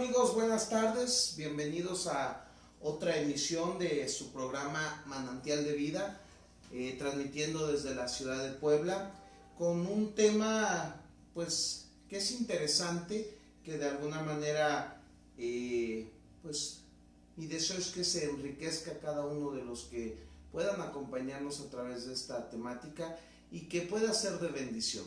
amigos? Buenas tardes, bienvenidos a otra emisión de su programa Manantial de Vida, transmitiendo desde la ciudad de Puebla, con un tema pues que es interesante, que de alguna manera pues mi deseo es que se enriquezca cada uno de los que puedan acompañarnos a través de esta temática y que pueda ser de bendición.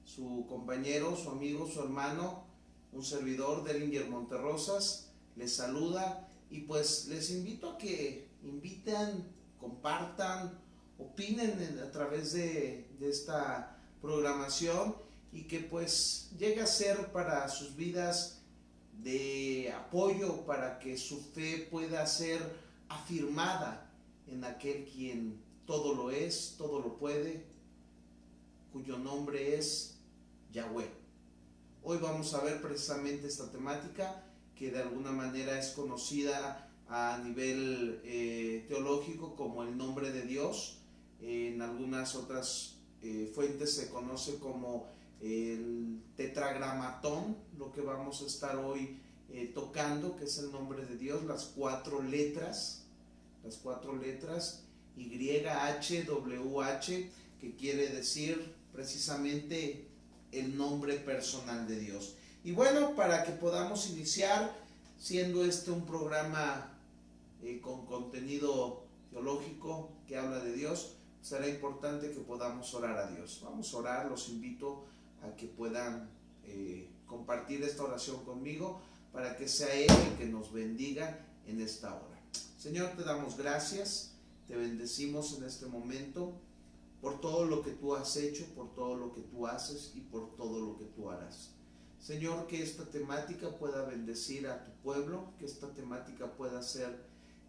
Su compañero, su amigo, su hermano, un servidor, Deringer Monterrosas, les saluda y pues les invito a que inviten, compartan, opinen a través de esta programación y que pues llegue a ser para sus vidas de apoyo, para que su fe pueda ser afirmada en aquel quien todo lo es, todo lo puede, cuyo nombre es Yahweh. Hoy vamos a ver precisamente esta temática que de alguna manera es conocida a nivel teológico como el nombre de Dios. En algunas otras fuentes se conoce como el tetragramatón, lo que vamos a estar hoy tocando, que es el nombre de Dios, las cuatro letras YHWH, que quiere decir precisamente el nombre personal de Dios. Y bueno, para que podamos iniciar, siendo este un programa con contenido teológico que habla de Dios, será importante que podamos orar a Dios. Vamos a orar, los invito a que puedan compartir esta oración conmigo para que sea Él el que nos bendiga en esta hora. Señor, te damos gracias, te bendecimos en este momento por todo lo que tú has hecho, por todo lo que tú haces y por todo lo que tú harás. Señor, que esta temática pueda bendecir a tu pueblo, que esta temática pueda ser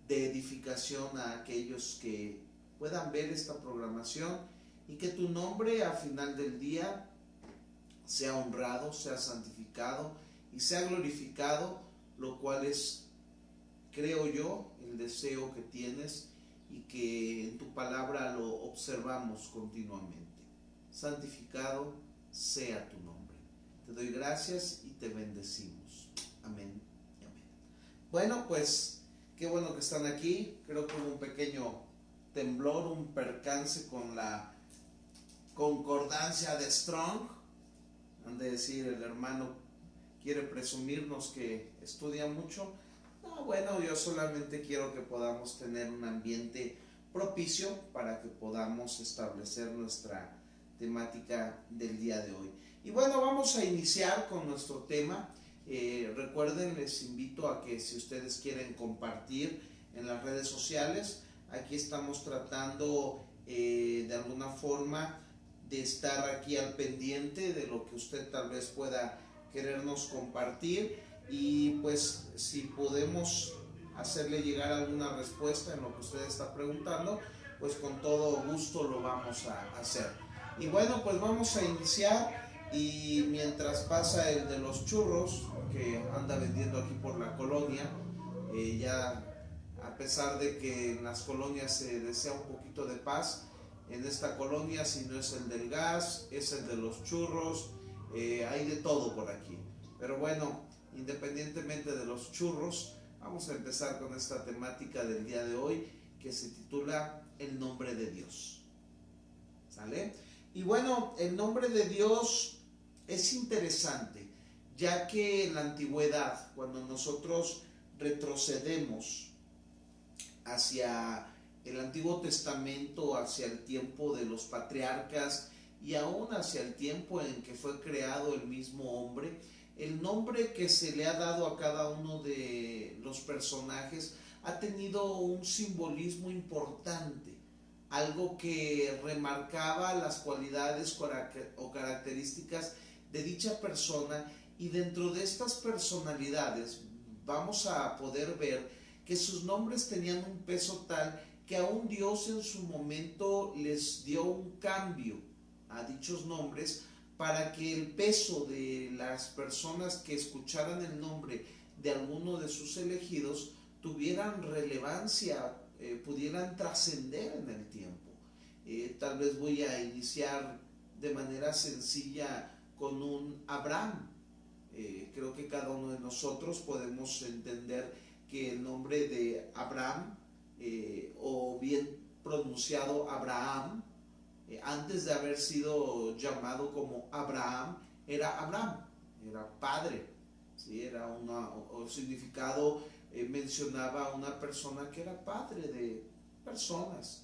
de edificación a aquellos que puedan ver esta programación y que tu nombre al final del día sea honrado, sea santificado y sea glorificado, lo cual es, creo yo, el deseo que tienes y que en tu palabra lo observamos continuamente. Santificado sea tu nombre. Te doy gracias y te bendecimos. Amén y amén. Bueno, pues qué bueno que están aquí. Creo que hubo un pequeño temblor, un percance con la concordancia de Strong. Han de decir, el hermano quiere presumirnos que estudia mucho. No, bueno, yo solamente quiero que podamos tener un ambiente propicio para que podamos establecer nuestra temática del día de hoy. Y bueno, vamos a iniciar con nuestro tema. Recuerden, les invito a que si ustedes quieren compartir en las redes sociales, aquí estamos tratando de alguna forma de estar aquí al pendiente de lo que usted tal vez pueda querernos compartir. Y pues si podemos hacerle llegar alguna respuesta en lo que usted está preguntando, pues con todo gusto lo vamos a hacer. Y bueno, pues vamos a iniciar, y mientras pasa el de los churros que anda vendiendo aquí por la colonia, ya a pesar de que en las colonias se desea un poquito de paz, en esta colonia si no es el del gas, es el de los churros, hay de todo por aquí. Pero bueno, independientemente de los churros, vamos a empezar con esta temática del día de hoy que se titula El nombre de Dios. ¿Sale? Y bueno, el nombre de Dios es interesante, ya que en la antigüedad, cuando nosotros retrocedemos hacia el Antiguo Testamento, hacia el tiempo de los patriarcas y aún hacia el tiempo en que fue creado el mismo hombre, el nombre que se le ha dado a cada uno de los personajes ha tenido un simbolismo importante, algo que remarcaba las cualidades o características de dicha persona, y dentro de estas personalidades vamos a poder ver que sus nombres tenían un peso tal que aún Dios en su momento les dio un cambio a dichos nombres, para que el peso de las personas que escucharan el nombre de alguno de sus elegidos tuvieran relevancia, pudieran trascender en el tiempo. Tal vez voy a iniciar de manera sencilla con un Abraham. Creo que cada uno de nosotros podemos entender que el nombre de Abraham, o bien pronunciado Abraham, antes de haber sido llamado como Abraham, era Abraham, era padre, ¿sí? Era o significado, mencionaba a una persona que era padre de personas.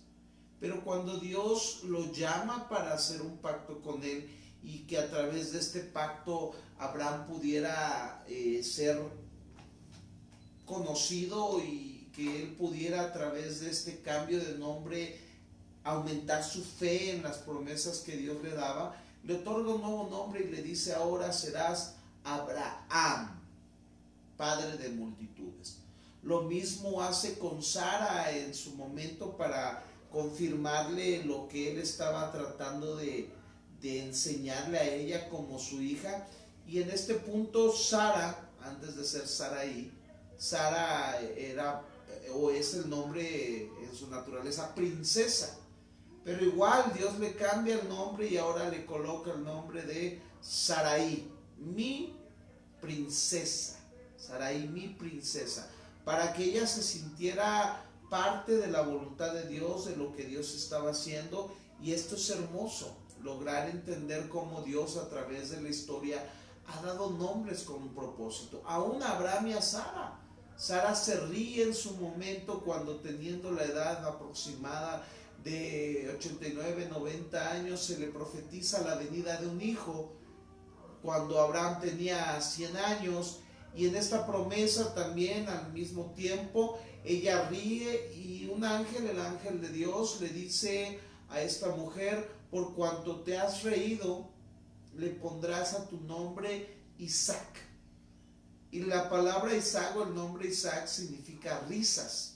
Pero cuando Dios lo llama para hacer un pacto con él, y que a través de este pacto Abraham pudiera ser conocido, y que él pudiera a través de este cambio de nombre aumentar su fe en las promesas que Dios le daba, le otorga un nuevo nombre y le dice: ahora serás Abraham, padre de multitudes. Lo mismo hace con Sara en su momento para confirmarle lo que él estaba tratando de enseñarle a ella como su hija. Y en este punto Sara, antes de ser Sarai, Sara era o es el nombre en su naturaleza princesa, pero igual Dios le cambia el nombre y ahora le coloca el nombre de Sarai, mi princesa. Sarai, mi princesa, para que ella se sintiera parte de la voluntad de Dios, de lo que Dios estaba haciendo. Y esto es hermoso, lograr entender cómo Dios a través de la historia ha dado nombres con un propósito. Aún a Abraham y a Sara. Sara se ríe en su momento cuando, teniendo la edad aproximada de 89, 90 años, se le profetiza la venida de un hijo, cuando Abraham tenía 100 años. Y en esta promesa también al mismo tiempo ella ríe, y un ángel, el ángel de Dios, le dice a esta mujer: por cuanto te has reído, le pondrás a tu nombre Isaac. Y la palabra Isaac, o el nombre Isaac, significa risas,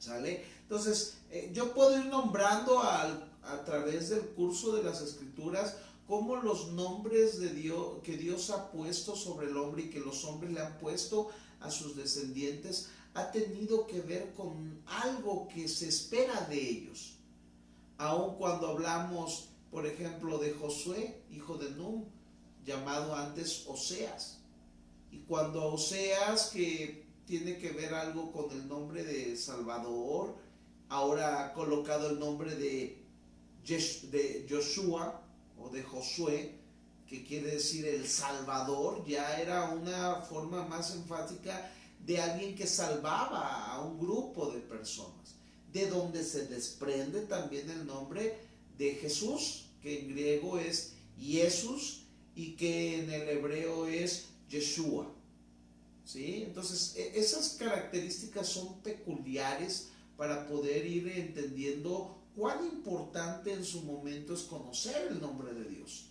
¿sale? Entonces, yo puedo ir nombrando a través del curso de las Escrituras cómo los nombres de Dios, que Dios ha puesto sobre el hombre y que los hombres le han puesto a sus descendientes, ha tenido que ver con algo que se espera de ellos. Aun cuando hablamos, por ejemplo, de Josué, hijo de Nun, llamado antes Oseas, y cuando a Oseas, que tiene que ver algo con el nombre de Salvador, ahora ha colocado el nombre de Joshua o de Josué, que quiere decir el Salvador, ya era una forma más enfática de alguien que salvaba a un grupo de personas, de donde se desprende también el nombre de Jesús, que en griego es Jesús y que en el hebreo es Yeshua, ¿sí? Entonces, esas características son peculiares para poder ir entendiendo cuán importante en su momento es conocer el nombre de Dios.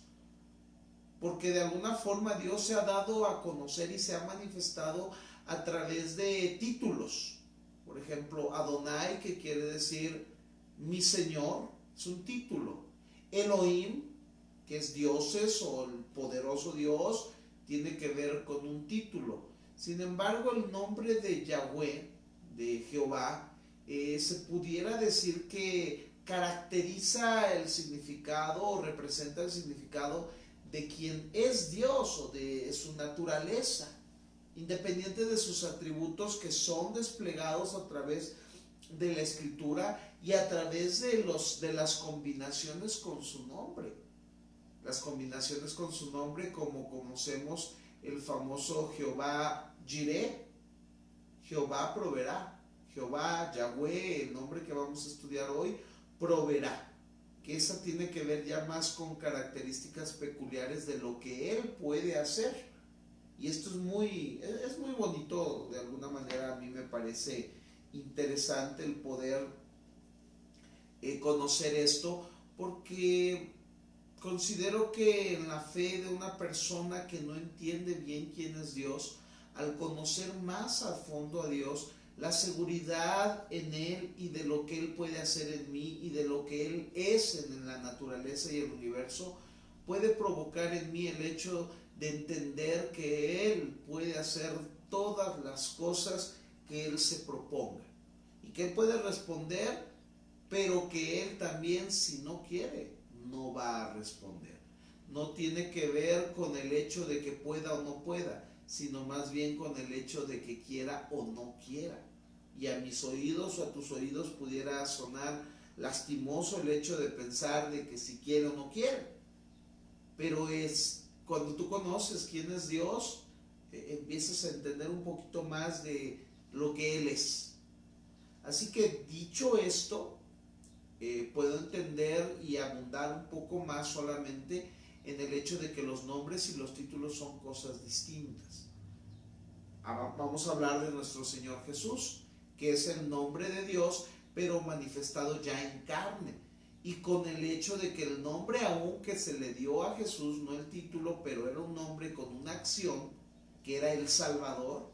Porque de alguna forma Dios se ha dado a conocer y se ha manifestado a través de títulos. Por ejemplo, Adonai, que quiere decir mi Señor, es un título. Elohim, que es dioses o el poderoso Dios, tiene que ver con un título. Sin embargo, el nombre de Yahweh, de Jehová, se pudiera decir que caracteriza el significado o representa el significado de quien es Dios o de su naturaleza, independiente de sus atributos que son desplegados a través de la Escritura y a través de las combinaciones con su nombre. Las combinaciones con su nombre, como conocemos el famoso Jehová Jireh, Jehová proveerá, Jehová Yahweh, el nombre que vamos a estudiar hoy, proveerá, que esa tiene que ver ya más con características peculiares de lo que Él puede hacer. Y esto es muy bonito, de alguna manera a mí me parece interesante el poder conocer esto, porque considero que en la fe de una persona que no entiende bien quién es Dios, al conocer más a fondo a Dios, la seguridad en Él y de lo que Él puede hacer en mí y de lo que Él es en la naturaleza y el universo, puede provocar en mí el hecho de entender que Él puede hacer todas las cosas que Él se proponga y que Él puede responder, pero que Él también, si no quiere, no va a responder. no tiene que ver con el hecho de que pueda o no pueda, sino más bien con el hecho de que quiera o no quiera. Y a mis oídos o a tus oídos pudiera sonar lastimoso el hecho de pensar de que si quiere o no quiere. Pero es cuando tú conoces quién es Dios, empiezas a entender un poquito más de lo que Él es. Así que dicho esto, puedo entender y abundar un poco más solamente en el hecho de que los nombres y los títulos son cosas distintas. Vamos a hablar de nuestro Señor Jesús, que es el nombre de Dios, pero manifestado ya en carne. Y con el hecho de que el nombre aún que se le dio a Jesús, no el título, pero era un nombre con una acción, que era el Salvador,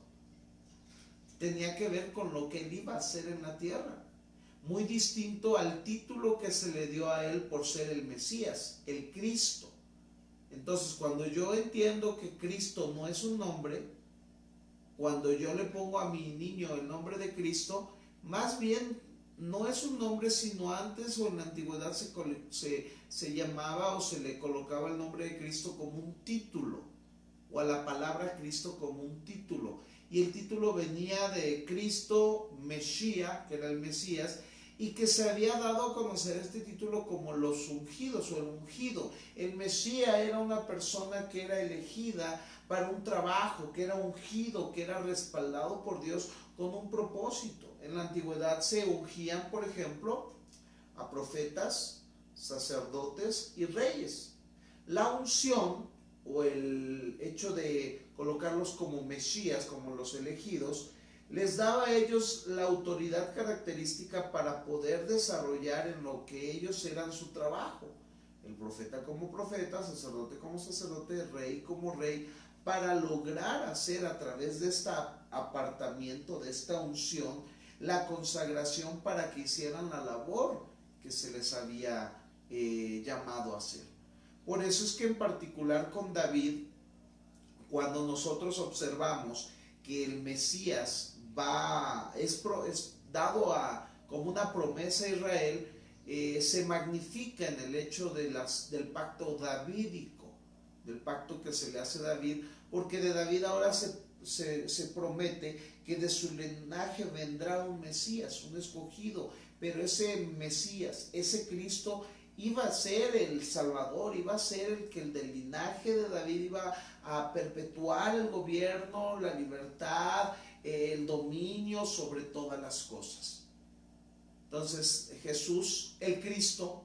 tenía que ver con lo que Él iba a hacer en la tierra. Muy distinto al título que se le dio a Él por ser el Mesías, el Cristo. Entonces, cuando yo entiendo que Cristo no es un nombre, cuando yo le pongo a mi niño el nombre de Cristo, más bien no es un nombre, sino antes o en la antigüedad se llamaba o se le colocaba el nombre de Cristo como un título, o a la palabra Cristo como un título. Y el título venía de Cristo Mesías, que era el Mesías, y que se había dado a conocer este título como los ungidos o el ungido. El Mesías era una persona que era elegida para un trabajo, que era ungido, que era respaldado por Dios con un propósito. En la antigüedad se ungían, por ejemplo, a profetas, sacerdotes y reyes. La unción o el hecho de colocarlos como Mesías, como los elegidos, les daba a ellos la autoridad característica para poder desarrollar en lo que ellos eran su trabajo. El profeta como profeta, sacerdote como sacerdote, rey como rey, para lograr hacer a través de este apartamiento, de esta unción, la consagración para que hicieran la labor que se les había llamado a hacer. Por eso es que en particular con David, cuando nosotros observamos que el Mesías es dado como una promesa a Israel, se magnifica en el hecho del pacto davídico, del pacto que se le hace a David, porque de David ahora se promete que de su linaje vendrá un Mesías, un escogido, pero ese Mesías, ese Cristo, iba a ser el Salvador, iba a ser el que el del linaje de David iba a perpetuar el gobierno, la libertad, el dominio sobre todas las cosas. Entonces Jesús, el Cristo,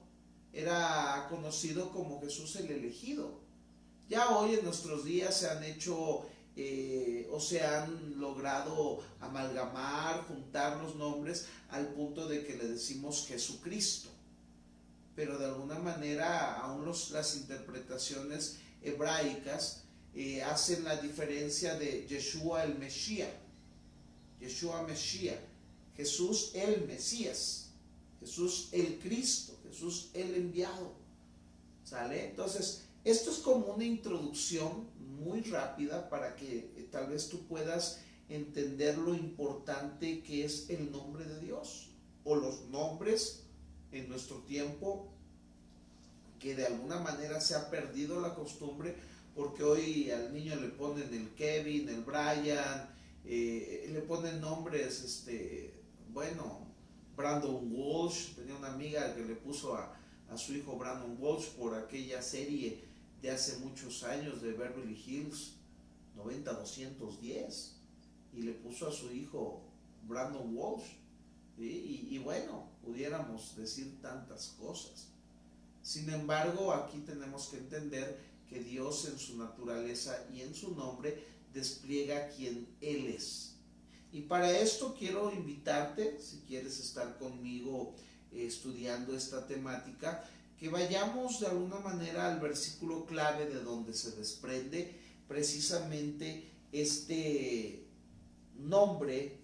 era conocido como Jesús el elegido. Ya hoy en nuestros días se han hecho o se han logrado amalgamar, juntar los nombres al punto de que le decimos Jesucristo. Pero de alguna manera aún las interpretaciones hebraicas hacen la diferencia de Yeshua el Mesías, Yeshua Mesías, Jesús el Mesías, Jesús el Cristo, Jesús el enviado. ¿Sale? Entonces, esto es como una introducción muy rápida para que tal vez tú puedas entender lo importante que es el nombre de Dios, o los nombres en nuestro tiempo, que de alguna manera se ha perdido la costumbre, porque hoy al niño le ponen el Kevin, el Brian, le ponen nombres, Brandon Walsh. Tenía una amiga que le puso a su hijo Brandon Walsh por aquella serie de hace muchos años de Beverly Hills 90210, y le puso a su hijo Brandon Walsh. Y bueno, pudiéramos decir tantas cosas. Sin embargo, aquí tenemos que entender que Dios en su naturaleza y en su nombre despliega quien Él es. Y para esto quiero invitarte, si quieres estar conmigo estudiando esta temática, que vayamos de alguna manera al versículo clave de donde se desprende precisamente este nombre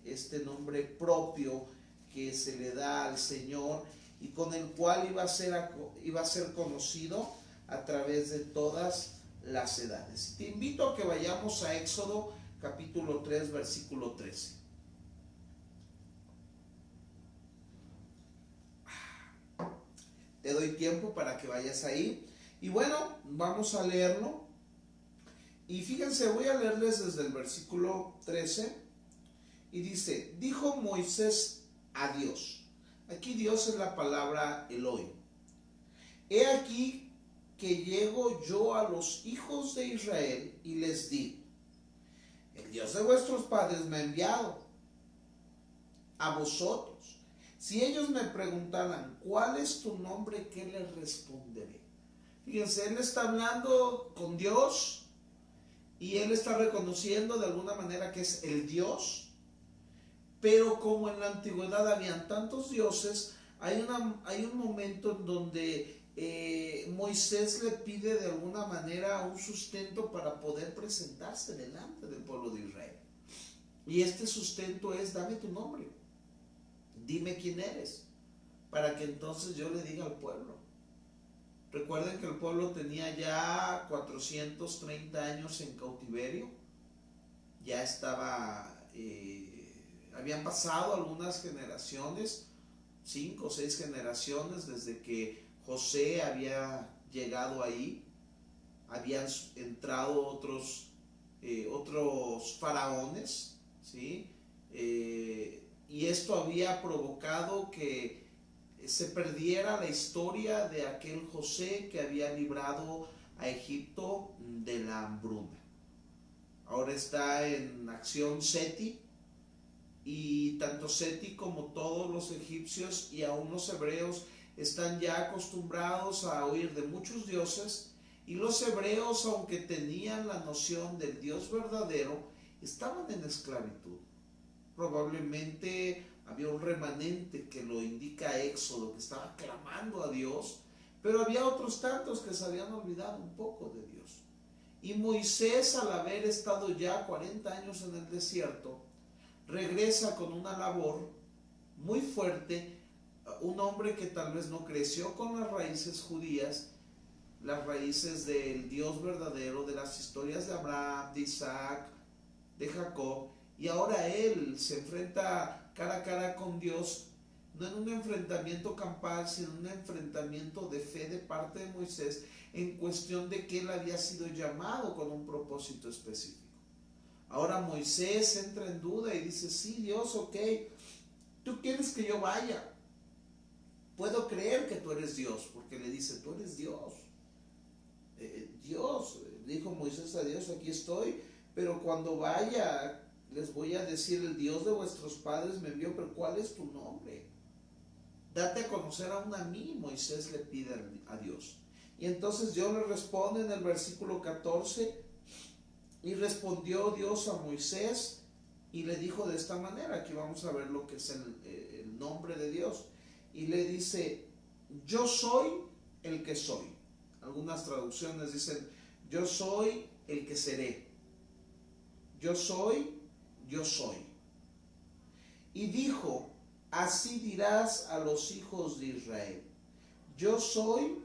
propio que se le da al Señor y con el cual iba a ser conocido a través de todas las edades. Te invito a que vayamos a Éxodo capítulo 3, versículo 13. Te doy tiempo para que vayas ahí Y bueno, vamos a leerlo. Y fíjense, voy a leerles desde el versículo 13. Y dice, dijo Moisés a Dios. Aquí Dios es la palabra Elohim. He aquí que llego yo a los hijos de Israel y les digo, el Dios de vuestros padres me ha enviado a vosotros. Si ellos me preguntaran, ¿cuál es tu nombre? ¿Qué les responderé? Fíjense, él está hablando con Dios y él está reconociendo de alguna manera que es el Dios, pero como en la antigüedad habían tantos dioses, hay un momento en donde Moisés le pide de alguna manera un sustento para poder presentarse delante del pueblo de Israel. Y este sustento es, dame tu nombre, dime quién eres, para que entonces yo le diga al pueblo. Recuerden que el pueblo tenía ya 430 años en cautiverio, ya habían pasado algunas generaciones, 5 o 6 generaciones desde que José había llegado ahí, habían entrado otros faraones, ¿sí? Y esto había provocado que se perdiera la historia de aquel José que había librado a Egipto de la hambruna. Ahora está en acción Seti, y tanto Seti como todos los egipcios y aún los hebreos están ya acostumbrados a oír de muchos dioses, y los hebreos, aunque tenían la noción del Dios verdadero, estaban en esclavitud. Probablemente había un remanente que lo indica Éxodo, que estaba clamando a Dios, pero había otros tantos que se habían olvidado un poco de Dios. Y Moisés, al haber estado ya 40 años en el desierto, regresa con una labor muy fuerte, un hombre que tal vez no creció con las raíces judías, las raíces del Dios verdadero, de las historias de Abraham, de Isaac, de Jacob, y ahora él se enfrenta cara a cara con Dios, no en un enfrentamiento campal, sino en un enfrentamiento de fe de parte de Moisés, en cuestión de que él había sido llamado con un propósito específico. Ahora Moisés entra en duda y dice, sí, Dios, ok, tú quieres que yo vaya, puedo creer que tú eres Dios, porque le dice, tú eres Dios. Dios, dijo Moisés a Dios, aquí estoy, pero cuando vaya les voy a decir, el Dios de vuestros padres me envió, pero ¿cuál es tu nombre? Date a conocer aún a mí, Moisés le pide a Dios. Y entonces Dios le responde en el versículo 14, y respondió Dios a Moisés y le dijo de esta manera, aquí vamos a ver lo que es el nombre de Dios, y le dice, yo soy el que soy. Algunas traducciones dicen, yo soy el que seré. Yo soy, yo soy. Y dijo, así dirás a los hijos de Israel, yo soy,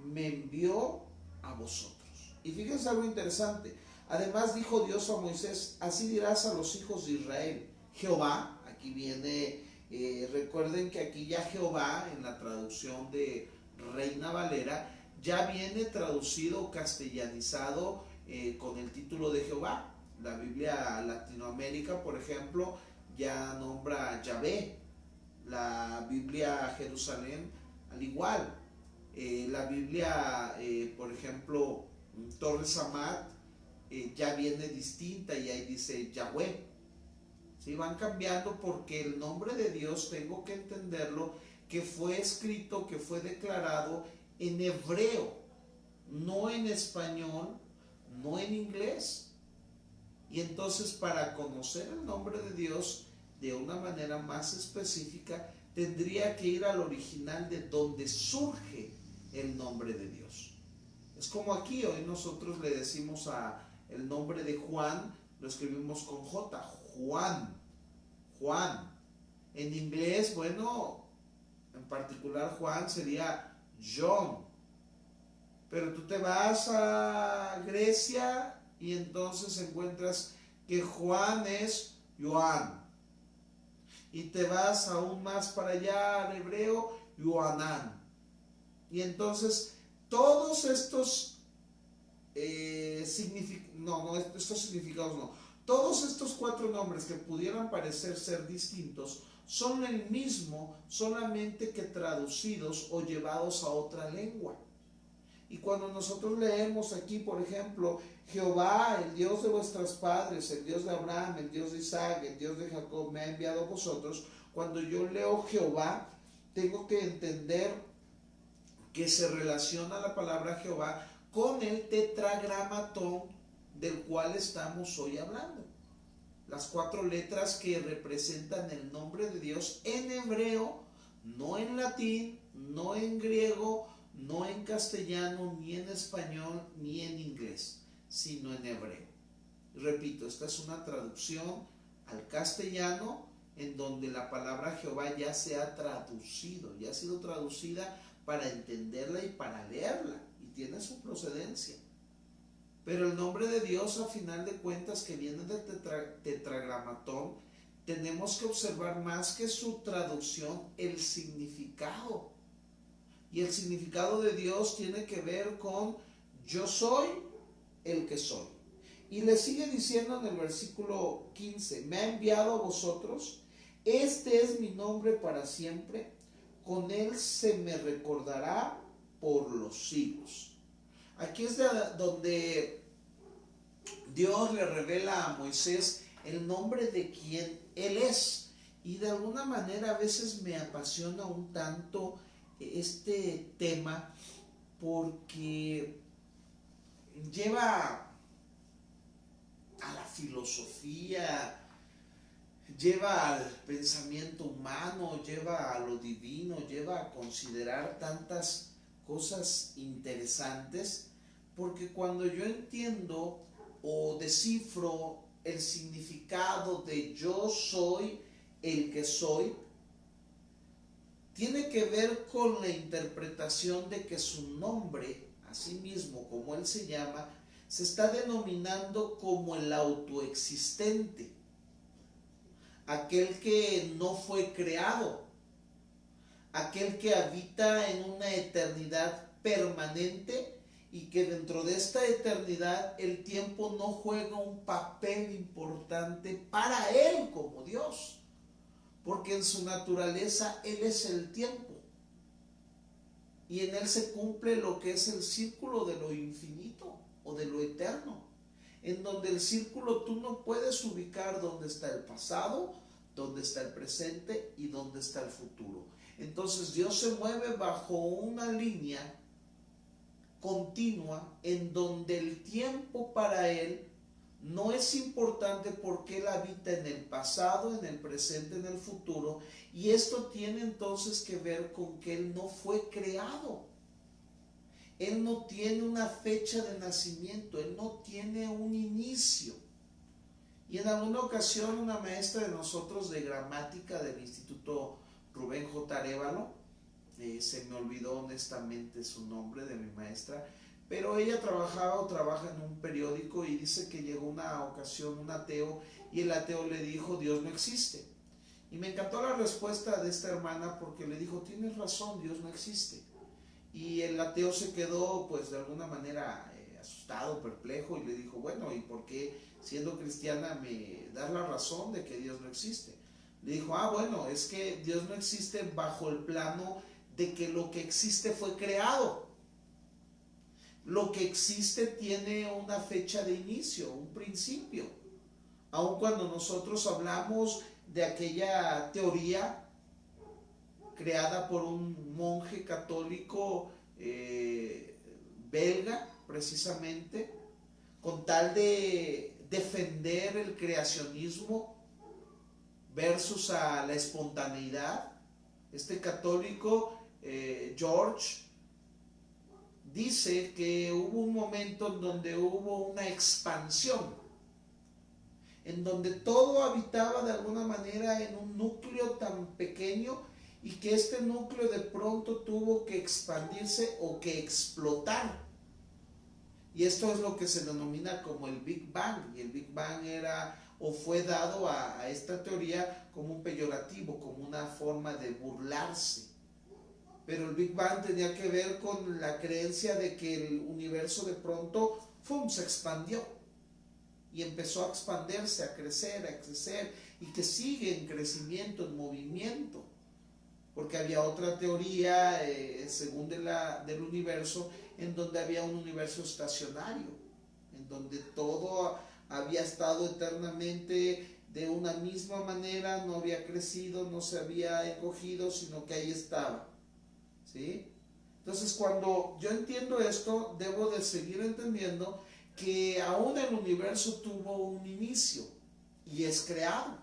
me envió a vosotros. Y fíjense algo interesante. Además dijo Dios a Moisés, así dirás a los hijos de Israel, Jehová, aquí viene, recuerden que aquí ya Jehová, en la traducción de Reina Valera, ya viene traducido, castellanizado con el título de Jehová. La Biblia Latinoamérica, por ejemplo, ya nombra Yahvé. La Biblia Jerusalén, al igual. La Biblia, por ejemplo, Torres Amat, ya viene distinta y ahí dice Yahweh. ¿Sí? Van cambiando porque el nombre de Dios, tengo que entenderlo, que fue escrito, que fue declarado en hebreo, no en español, no en inglés. Y entonces, para conocer el nombre de Dios de una manera más específica, tendría que ir al original de donde surge el nombre de Dios. Es como aquí, hoy nosotros le decimos a el nombre de Juan, lo escribimos con J, Juan, Juan. En inglés, bueno, en particular Juan sería John. Pero tú te vas a Grecia y entonces encuentras que Juan es Joan. Y te vas aún más para allá al hebreo, Yohanan. Y entonces todos estos estos significados no. Todos estos 4 nombres que pudieran parecer ser distintos son el mismo, solamente que traducidos o llevados a otra lengua. Y cuando nosotros leemos aquí, por ejemplo, Jehová, el Dios de vuestros padres, el Dios de Abraham, el Dios de Isaac, el Dios de Jacob, me ha enviado a vosotros, cuando yo leo Jehová, tengo que entender que se relaciona la palabra Jehová con el tetragramatón del cual estamos hoy hablando. Las 4 letras que representan el nombre de Dios en hebreo, no en latín, no en griego, no en castellano, ni en español, ni en inglés, sino en hebreo. Repito, esta es una traducción al castellano en donde la palabra Jehová ya se ha traducido, ya ha sido traducida para entenderla y para leerla, y tiene su procedencia. Pero el nombre de Dios, a final de cuentas, que viene del tetragramatón, tenemos que observar más que su traducción, el significado. Y el significado de Dios tiene que ver con yo soy el que soy. Y le sigue diciendo en el versículo 15, me ha enviado a vosotros, este es mi nombre para siempre, con él se me recordará por los siglos. Aquí es donde Dios le revela a Moisés el nombre de quien él es. Y de alguna manera a veces me apasiona un tanto este tema porque lleva a la filosofía, lleva al pensamiento humano, lleva a lo divino, lleva a considerar tantas cosas interesantes, porque cuando yo entiendo o descifro el significado de yo soy el que soy, tiene que ver con la interpretación de que su nombre, así mismo como él se llama, se está denominando como el autoexistente, aquel que no fue creado, aquel que habita en una eternidad permanente y que dentro de esta eternidad el tiempo no juega un papel importante para él como Dios, porque en su naturaleza él es el tiempo y en él se cumple lo que es el círculo de lo infinito o de lo eterno, en donde el círculo tú no puedes ubicar dónde está el pasado, dónde está el presente y dónde está el futuro. Entonces Dios se mueve bajo una línea continua en donde el tiempo para él no es importante porque él habita en el pasado, en el presente, en el futuro, y esto tiene entonces que ver con que él no fue creado. Él no tiene una fecha de nacimiento, él no tiene un inicio. Y en alguna ocasión una maestra de nosotros de gramática del Instituto Rubén J. Arévalo, se me olvidó honestamente su nombre de mi maestra, pero ella trabajaba o trabaja en un periódico y dice que llegó una ocasión un ateo y el ateo le dijo Dios no existe. Y me encantó la respuesta de esta hermana porque le dijo tienes razón, Dios no existe. Y el ateo se quedó pues de alguna manera asustado, perplejo y le dijo bueno, ¿y por qué siendo cristiana me das la razón de que Dios no existe? Le dijo bueno, es que Dios no existe bajo el plano de que lo que existe fue creado. Lo que existe tiene una fecha de inicio, un principio. Aun cuando nosotros hablamos de aquella teoría creada por un monje católico belga, precisamente, con tal de defender el creacionismo versus a la espontaneidad, este católico George dice que hubo un momento en donde hubo una expansión, en donde todo habitaba de alguna manera en un núcleo tan pequeño y que este núcleo de pronto tuvo que expandirse o que explotar. Y esto es lo que se denomina como el Big Bang, y el Big Bang era o fue dado a esta teoría como un peyorativo, como una forma de burlarse. Pero el Big Bang tenía que ver con la creencia de que el universo de pronto, ¡fum!, se expandió y empezó a expandirse, a crecer, y que sigue en crecimiento, en movimiento. Porque había otra teoría, según del universo, en donde había un universo estacionario, en donde todo había estado eternamente de una misma manera, no había crecido, no se había encogido, sino que ahí estaba, ¿sí? Entonces, cuando yo entiendo esto, debo de seguir entendiendo que aún el universo tuvo un inicio y es creado.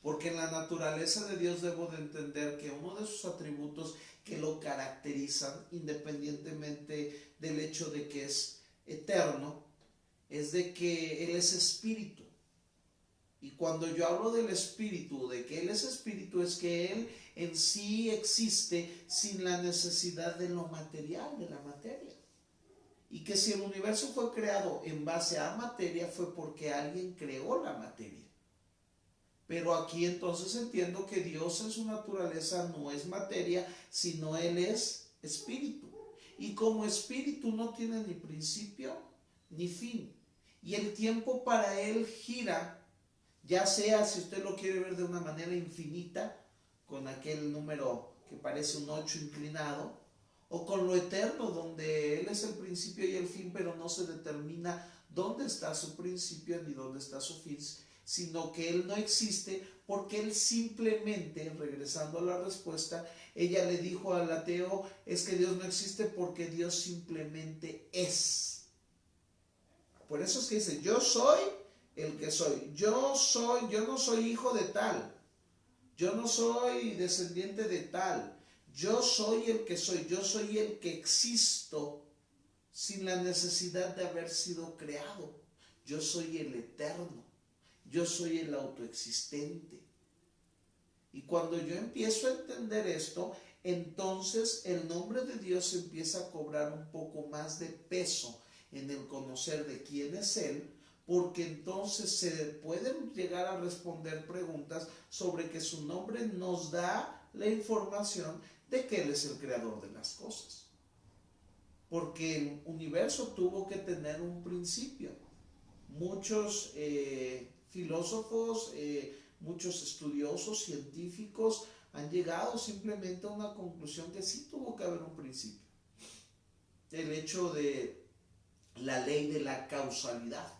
Porque en la naturaleza de Dios debo de entender que uno de sus atributos que lo caracterizan, independientemente del hecho de que es eterno, es de que Él es espíritu. Y cuando yo hablo del espíritu, de que Él es espíritu, es que Él en sí existe sin la necesidad de lo material, de la materia. Y que si el universo fue creado en base a materia, fue porque alguien creó la materia. Pero aquí entonces entiendo que Dios en su naturaleza no es materia, sino Él es espíritu. Y como espíritu no tiene ni principio ni fin. Y el tiempo para Él gira, ya sea si usted lo quiere ver de una manera infinita, con aquel número que parece un 8 inclinado, o con lo eterno, donde Él es el principio y el fin, pero no se determina dónde está su principio ni dónde está su fin, sino que Él no existe porque Él simplemente, regresando a la respuesta, ella le dijo al ateo, es que Dios no existe porque Dios simplemente es. Por eso es que dice, yo soy el que soy, yo no soy hijo de tal, yo no soy descendiente de tal, yo soy el que soy, yo soy el que existo sin la necesidad de haber sido creado, yo soy el eterno, yo soy el autoexistente. Y cuando yo empiezo a entender esto, entonces el nombre de Dios empieza a cobrar un poco más de peso en el conocer de quién es Él, porque entonces se pueden llegar a responder preguntas sobre que su nombre nos da la información de que Él es el creador de las cosas. Porque el universo tuvo que tener un principio. Muchos filósofos, muchos estudiosos, científicos han llegado simplemente a una conclusión que sí tuvo que haber un principio. El hecho de la ley de la causalidad.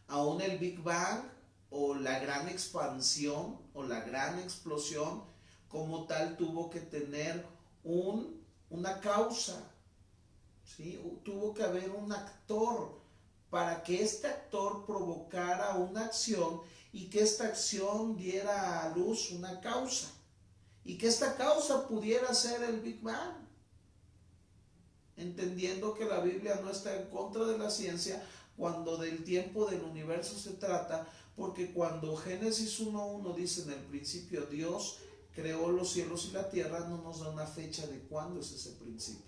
Aún el Big Bang o la gran expansión o la gran explosión como tal tuvo que tener una causa, ¿sí? Tuvo que haber un actor para que este actor provocara una acción y que esta acción diera a luz una causa y que esta causa pudiera ser el Big Bang. Entendiendo que la Biblia no está en contra de la ciencia cuando del tiempo del universo se trata, porque cuando Génesis 1:1 dice en el principio Dios creó los cielos y la tierra, no nos da una fecha de cuándo es ese principio.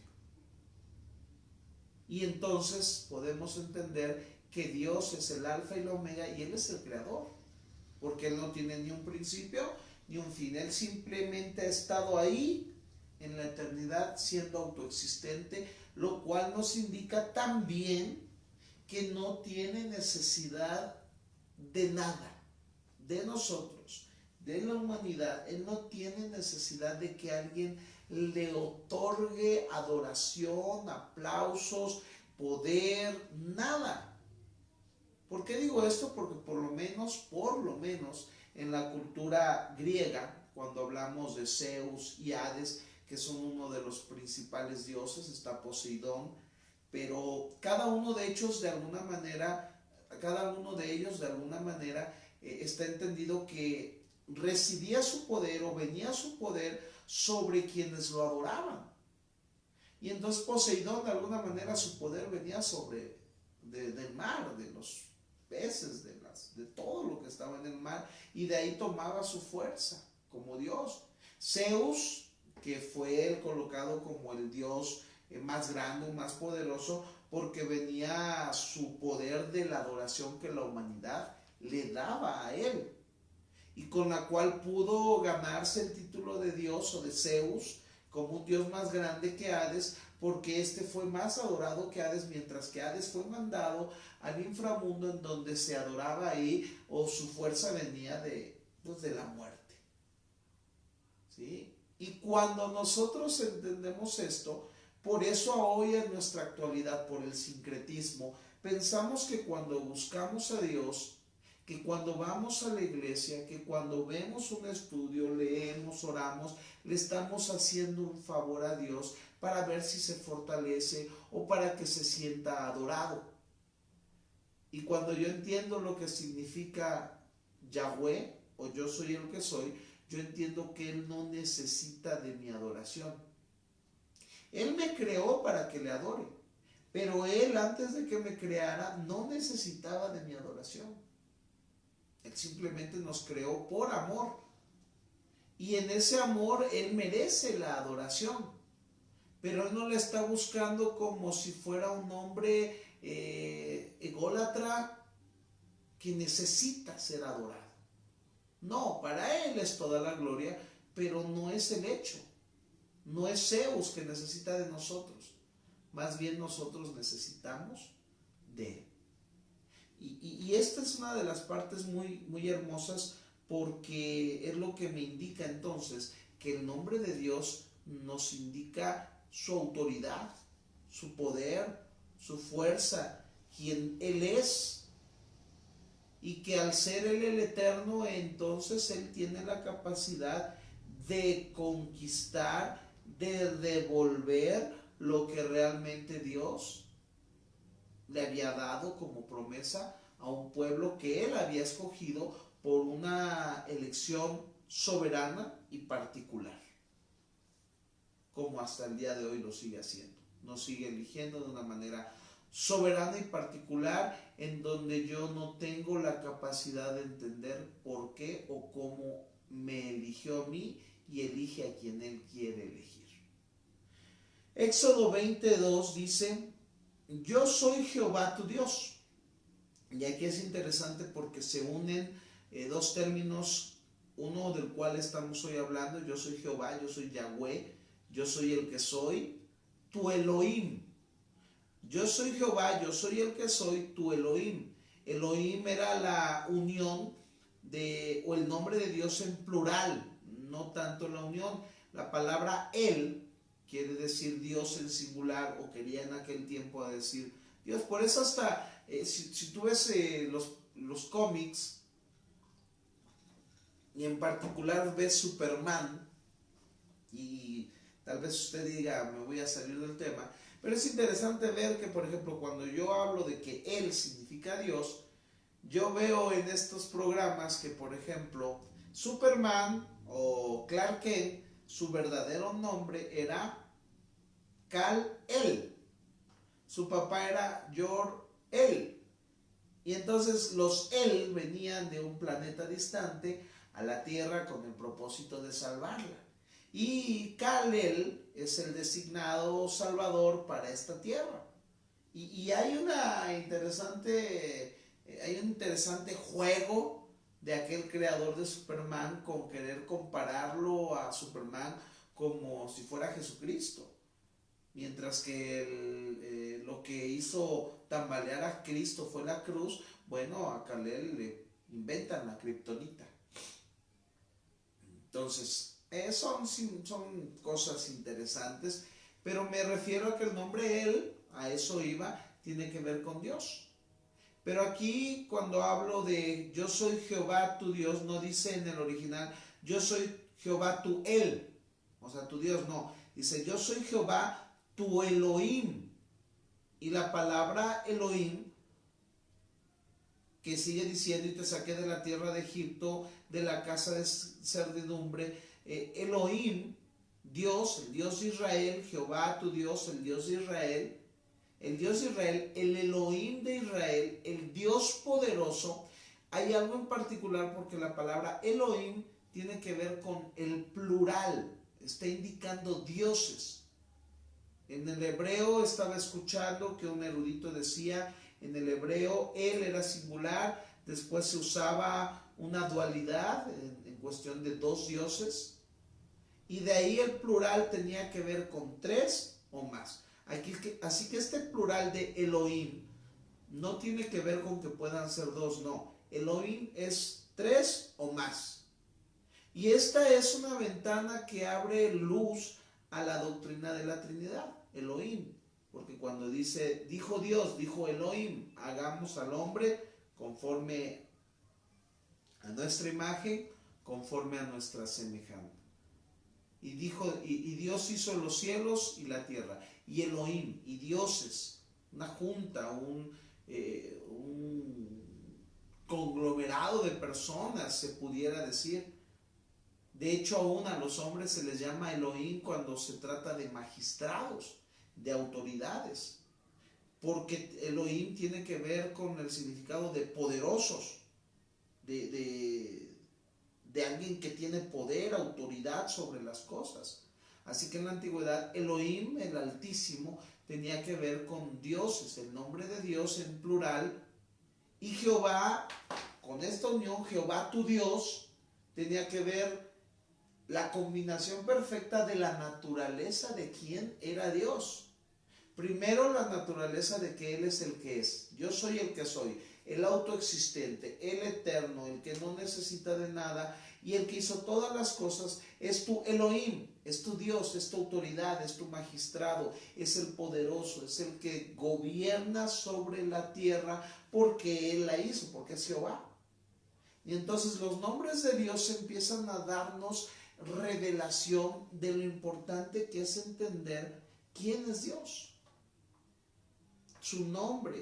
Y entonces podemos entender que Dios es el alfa y la omega y Él es el creador, porque Él no tiene ni un principio ni un fin. Él simplemente ha estado ahí en la eternidad siendo autoexistente, lo cual nos indica también que no tiene necesidad de nada, de nosotros, de la humanidad. Él no tiene necesidad de que alguien le otorgue adoración, aplausos, poder, nada. ¿Por qué digo esto? Porque por lo menos en la cultura griega, cuando hablamos de Zeus y Hades, que son uno de los principales dioses, está Poseidón, pero cada uno de ellos de alguna manera está entendido que residía su poder o venía su poder sobre quienes lo adoraban. Y entonces Poseidón de alguna manera su poder venía sobre del mar, de los peces, de todo lo que estaba en el mar, y de ahí tomaba su fuerza como Dios. Zeus, que fue el colocado como el Dios más grande, más poderoso, porque venía su poder de la adoración que la humanidad le daba a él, y con la cual pudo ganarse el título de Dios o de Zeus, como un dios más grande que Hades, porque este fue más adorado que Hades, mientras que Hades fue mandado al inframundo, en donde se adoraba ahí, o su fuerza venía de la muerte. ¿Sí? Y cuando nosotros entendemos esto, por eso hoy en nuestra actualidad, por el sincretismo, pensamos que cuando buscamos a Dios, que cuando vamos a la iglesia, que cuando vemos un estudio, leemos, oramos, le estamos haciendo un favor a Dios para ver si se fortalece o para que se sienta adorado. Y cuando yo entiendo lo que significa Yahweh, o yo soy el que soy, yo entiendo que Él no necesita de mi adoración. Él me creó para que le adore, pero Él, antes de que me creara, no necesitaba de mi adoración. Él simplemente nos creó por amor, y en ese amor Él merece la adoración, pero Él no le está buscando como si fuera un hombre ególatra que necesita ser adorado. No, para Él es toda la gloria, pero no es el hecho. No es Zeus que necesita de nosotros, más bien nosotros necesitamos de Él. Y esta es una de las partes muy, muy hermosas, porque es lo que me indica entonces que el nombre de Dios nos indica su autoridad, su poder, su fuerza, quien Él es, y que al ser Él el eterno, entonces Él tiene la capacidad de conquistar, de devolver lo que realmente Dios le había dado como promesa a un pueblo que Él había escogido por una elección soberana y particular, como hasta el día de hoy lo sigue haciendo. Nos sigue eligiendo de una manera soberana y particular, en donde yo no tengo la capacidad de entender por qué o cómo me eligió a mí y elige a quien Él quiere elegir. Éxodo 22 dice: yo soy Jehová tu Dios. Y aquí es interesante porque se unen dos términos, uno del cual estamos hoy hablando: yo soy Jehová, yo soy Yahweh, yo soy el que soy, tu Elohim. Yo soy Jehová, yo soy el que soy, tu Elohim. Elohim era la unión o el nombre de Dios en plural, no tanto la unión. La palabra El quiere decir Dios en singular, o quería en aquel tiempo decir Dios. Por eso hasta, si tú ves los cómics, y en particular ves Superman, y tal vez usted diga, me voy a salir del tema, pero es interesante ver que, por ejemplo, cuando yo hablo de que Él significa Dios, yo veo en estos programas que, por ejemplo, Superman o Clark Kent, su verdadero nombre era Kal-El. Su papá era Jor-El. Y entonces los El venían de un planeta distante a la Tierra con el propósito de salvarla. Y Kal-El es el designado salvador para esta Tierra. Y hay un interesante juego de aquel creador de Superman con querer compararlo a Superman como si fuera Jesucristo. Mientras que lo que hizo tambalear a Cristo fue la cruz, bueno, a Kal-El le inventan la kriptonita. Entonces, son cosas interesantes, pero me refiero a que el nombre Él, a eso iba, tiene que ver con Dios. Pero aquí, cuando hablo de yo soy Jehová tu Dios, no dice en el original yo soy Jehová tu Él, o sea, tu Dios, no. Dice yo soy Jehová tu Elohim. Y la palabra Elohim, que sigue diciendo: y te saqué de la tierra de Egipto, de la casa de servidumbre. Elohim, Dios, el Dios de Israel, Jehová tu Dios, el Dios de Israel, el Elohim de Israel, el Dios poderoso. Hay algo en particular porque la palabra Elohim tiene que ver con el plural, está indicando dioses. En el hebreo estaba escuchando que un erudito decía, en el hebreo Él era singular, después se usaba una dualidad en cuestión de dos dioses. Y de ahí el plural tenía que ver con tres o más. Así que este plural de Elohim no tiene que ver con que puedan ser dos, no. Elohim es tres o más. Y esta es una ventana que abre luz a la doctrina de la Trinidad, Elohim. Porque cuando dijo Dios, dijo Elohim, hagamos al hombre conforme a nuestra imagen, conforme a nuestra semejanza. Y Dios hizo los cielos y la tierra. Y Elohim, y dioses, una junta, un conglomerado de personas, se pudiera decir. De hecho, aún a los hombres se les llama Elohim cuando se trata de magistrados, de autoridades. Porque Elohim tiene que ver con el significado de poderosos, de alguien que tiene poder, autoridad sobre las cosas. Así que en la antigüedad Elohim, el Altísimo, tenía que ver con dioses, el nombre de Dios en plural, y Jehová, con esta unión, Jehová tu Dios, tenía que ver la combinación perfecta de la naturaleza de quién era Dios. Primero, la naturaleza de que Él es el que es. Yo soy el que soy, el autoexistente, el eterno, el que no necesita de nada y el que hizo todas las cosas. Es tu Elohim, es tu Dios, es tu autoridad, es tu magistrado, es el poderoso, es el que gobierna sobre la tierra porque Él la hizo, porque es Jehová. Y entonces los nombres de Dios empiezan a darnos revelación de lo importante que es entender quién es Dios, su nombre,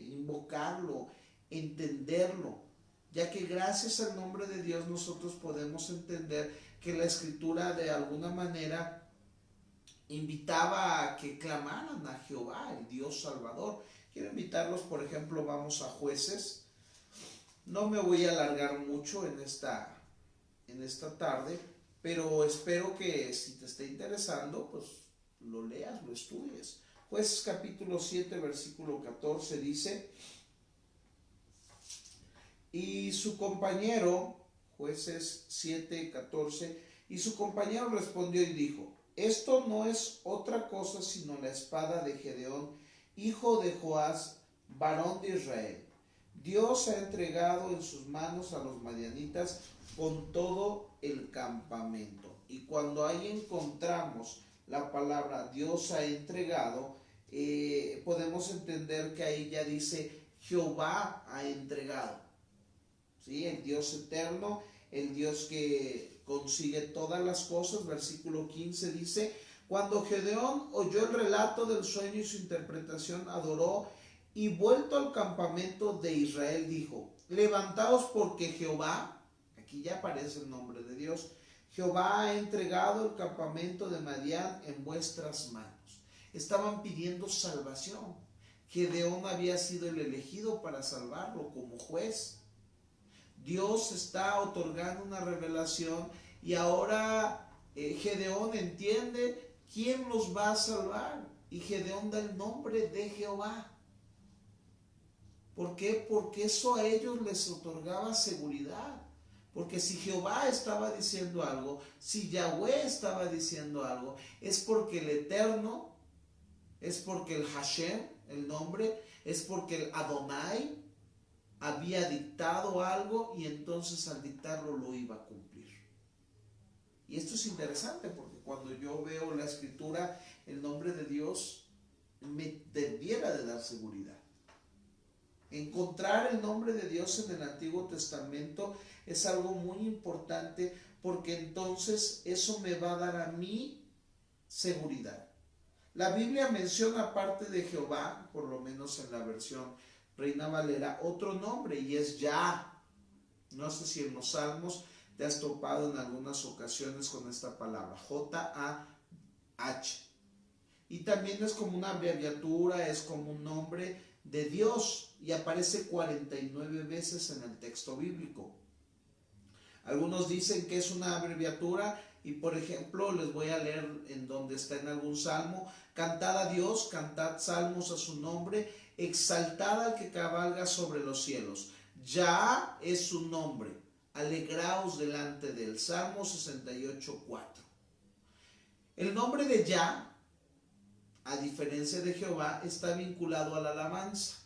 invocarlo, entenderlo, ya que gracias al nombre de Dios nosotros podemos entender que la Escritura de alguna manera invitaba a que clamaran a Jehová, el Dios Salvador. Quiero invitarlos, por ejemplo, vamos a Jueces. No me voy a alargar mucho en esta tarde, pero espero que si te está interesando, pues lo leas, lo estudies. Jueces capítulo 7, versículo 14 dice: y su compañero, Jueces 7, 14, y su compañero respondió y dijo: esto no es otra cosa sino la espada de Gedeón, hijo de Joás, varón de Israel. Dios ha entregado en sus manos a los madianitas con todo el campamento. Y cuando ahí encontramos la palabra Dios ha entregado, podemos entender que ahí ya dice Jehová ha entregado. ¿Sí? El Dios eterno, el Dios que consigue todas las cosas. Versículo 15 dice: cuando Gedeón oyó el relato del sueño y su interpretación, adoró, y vuelto al campamento de Israel dijo: levantaos porque Jehová, aquí ya aparece el nombre de Dios, Jehová ha entregado el campamento de Madián en vuestras manos. Estaban pidiendo salvación. Gedeón había sido el elegido para salvarlo como juez. Dios está otorgando una revelación y ahora Gedeón entiende quién los va a salvar. Y Gedeón da el nombre de Jehová. ¿Por qué? Porque eso a ellos les otorgaba seguridad. Porque si Jehová estaba diciendo algo, si Yahweh estaba diciendo algo, es porque el Eterno, es porque el Hashem, el nombre, es porque el Adonai había dictado algo y entonces al dictarlo lo iba a cumplir. Y esto es interesante porque cuando yo veo la Escritura, el nombre de Dios me debiera de dar seguridad. Encontrar el nombre de Dios en el Antiguo Testamento es algo muy importante porque entonces eso me va a dar a mí seguridad. La Biblia menciona, aparte de Jehová, por lo menos en la versión Reina Valera, otro nombre y es Yah. No sé si en los Salmos te has topado en algunas ocasiones con esta palabra, J-A-H. Y también es como una abreviatura, es como un nombre de Dios y aparece 49 veces en el texto bíblico. Algunos dicen que es una abreviatura y, por ejemplo, les voy a leer en donde está en algún salmo: cantad a Dios, cantad salmos a su nombre, exaltad al que cabalga sobre los cielos. Ya es su nombre, alegraos delante de él. Salmo 68:4. El nombre de Yah, a diferencia de Jehová, está vinculado a la alabanza,